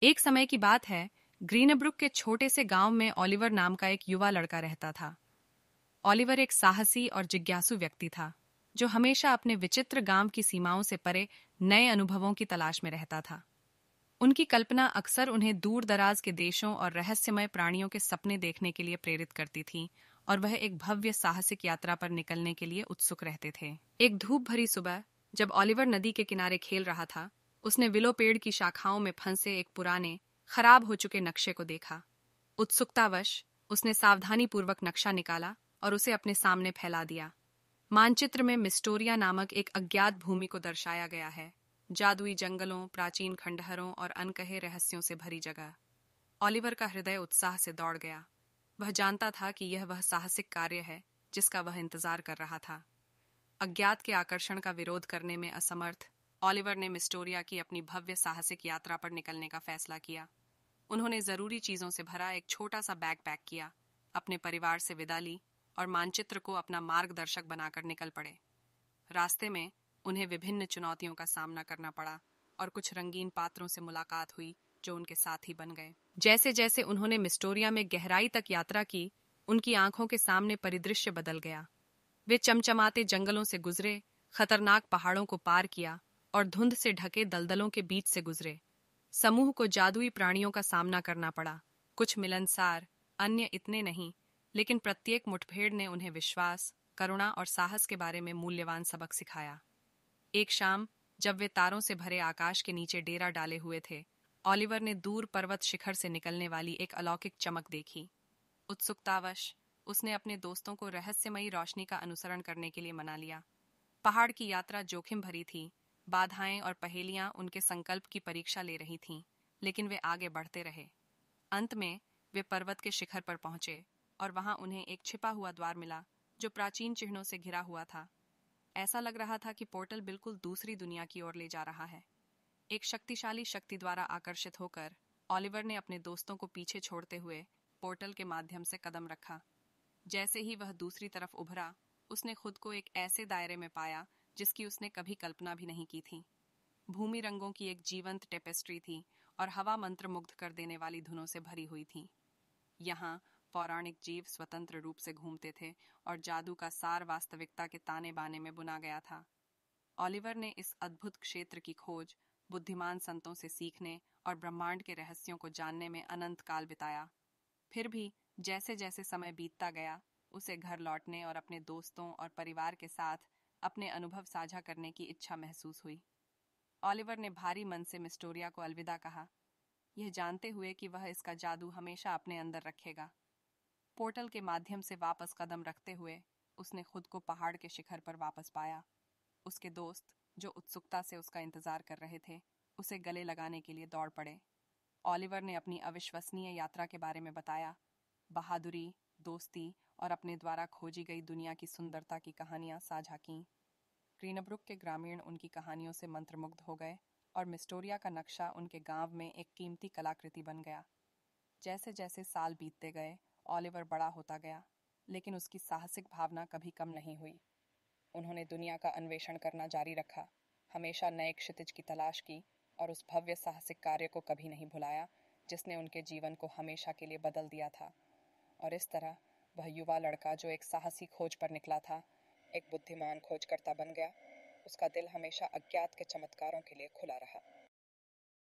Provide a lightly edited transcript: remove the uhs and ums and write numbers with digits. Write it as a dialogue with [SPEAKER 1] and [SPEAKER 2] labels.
[SPEAKER 1] एक समय की बात है, ग्रीनब्रुक के छोटे से गांव में ऑलिवर नाम का एक युवा लड़का रहता था। ऑलिवर एक साहसी और जिज्ञासु व्यक्ति था, जो हमेशा अपने विचित्र गांव की सीमाओं से परे नए अनुभवों की तलाश में रहता था। उनकी कल्पना अक्सर उन्हें दूर दराज के देशों और रहस्यमय प्राणियों के सपने देखने के लिए प्रेरित करती थी, और वह एक भव्य साहसिक यात्रा पर निकलने के लिए उत्सुक रहते थे। एक धूप भरी सुबह, जब ऑलिवर नदी के किनारे खेल रहा था, उसने विलो पेड़ की शाखाओं में फंसे एक पुराने, खराब हो चुके नक्शे को देखा। उत्सुकतावश उसने सावधानीपूर्वक नक्शा निकाला और उसे अपने सामने फैला दिया। मानचित्र में मिस्टोरिया नामक एक अज्ञात भूमि को दर्शाया गया है, जादुई जंगलों, प्राचीन खंडहरों और अनकहे रहस्यों से भरी जगह। ऑलिवर का हृदय उत्साह से दौड़ गया। वह जानता था कि यह वह साहसिक कार्य है जिसका वह इंतजार कर रहा था। अज्ञात के आकर्षण का विरोध करने में असमर्थ, ऑलिवर ने मिस्टोरिया की अपनी भव्य साहसिक यात्रा पर निकलने का फैसला किया। उन्होंने जरूरी चीजों से भरा एक छोटा सा बैग पैक किया, अपने परिवार से विदा ली और मानचित्र को अपना मार्गदर्शक बनाकर निकल पड़े। रास्ते में उन्हें विभिन्न चुनौतियों का सामना करना पड़ा और कुछ रंगीन पात्रों से मुलाकात हुई जो उनके साथी बन गए। जैसे जैसे उन्होंने मिस्टोरिया में गहराई तक यात्रा की, उनकी आंखों के सामने परिदृश्य बदल गया। वे चमचमाते जंगलों से गुजरे, खतरनाक पहाड़ों को पार किया और धुंध से ढके दलदलों के बीच से गुजरे। समूह को जादुई प्राणियों का सामना करना पड़ा, कुछ मिलनसार, अन्य इतने नहीं, लेकिन प्रत्येक मुठभेड़ ने उन्हें विश्वास, करुणा और साहस के बारे में मूल्यवान सबक सिखाया। एक शाम, जब वे तारों से भरे आकाश के नीचे डेरा डाले हुए थे, ऑलिवर ने दूर पर्वत शिखर से निकलने वाली एक अलौकिक चमक देखी। उत्सुकतावश उसने अपने दोस्तों को रहस्यमयी रोशनी का अनुसरण करने के लिए मना लिया। पहाड़ की यात्रा जोखिम भरी थी, बाधाएं और पहेलियां उनके संकल्प की परीक्षा ले रही थीं, लेकिन वे आगे बढ़ते रहे। अंत में वे पर्वत के शिखर पर पहुंचे और वहां उन्हें एक छिपा हुआ द्वार मिला जो प्राचीन चिन्हों से घिरा हुआ था। ऐसा लग रहा था कि पोर्टल बिल्कुल दूसरी दुनिया की ओर ले जा रहा है। एक शक्तिशाली शक्ति द्वारा आकर्षित होकर ऑलिवर ने अपने दोस्तों को पीछे छोड़ते हुए पोर्टल के माध्यम से कदम रखा। जैसे ही वह दूसरी तरफ उभरा, उसने खुद को एक ऐसे दायरे में पाया जिसकी उसने कभी कल्पना भी नहीं की थी। भूमि रंगों की एक जीवंत टेपेस्ट्री थी और हवा मंत्रमुग्ध कर देने वाली धुनों से भरी हुई थी। यहाँ पौराणिक जीव स्वतंत्र रूप से घूमते थे और जादू का सार वास्तविकता के ताने बाने में बुना गया था। ऑलिवर ने इस अद्भुत क्षेत्र की खोज बुद्धिमान संतों से सीखने और ब्रह्मांड के रहस्यों को जानने में अनंत काल बिताया। फिर भी जैसे जैसे समय बीतता गया, उसे घर लौटने और अपने दोस्तों और परिवार के साथ अपने अनुभव साझा करने की इच्छा महसूस हुई। ऑलिवर ने भारी मन से मिस्टोरिया को अलविदा कहा, यह जानते हुए कि वह इसका जादू हमेशा अपने अंदर रखेगा। पोर्टल के माध्यम से वापस कदम रखते हुए उसने खुद को पहाड़ के शिखर पर वापस पाया। उसके दोस्त, जो उत्सुकता से उसका इंतजार कर रहे थे, उसे गले लगाने के लिए दौड़ पड़े। ऑलिवर ने अपनी अविश्वसनीय यात्रा के बारे में बताया, बहादुरी, दोस्ती और अपने द्वारा खोजी गई दुनिया की सुंदरता की कहानियां साझा कीं। ग्रीनब्रुक के ग्रामीण उनकी कहानियों से मंत्रमुग्ध हो गए और मिस्टोरिया का नक्शा उनके गांव में एक कीमती कलाकृति बन गया। जैसे जैसे साल बीतते गए, ऑलिवर बड़ा होता गया, लेकिन उसकी साहसिक भावना कभी कम नहीं हुई। उन्होंने दुनिया का अन्वेषण करना जारी रखा, हमेशा नए क्षितिज की तलाश की और उस भव्य साहसिक कार्य को कभी नहीं भुलाया जिसने उनके जीवन को हमेशा के लिए बदल दिया था। और इस तरह वह युवा लड़का जो एक साहसी खोज पर निकला था, एक बुद्धिमान खोजकर्ता बन गया। उसका दिल हमेशा अज्ञात के चमत्कारों के लिए खुला रहा।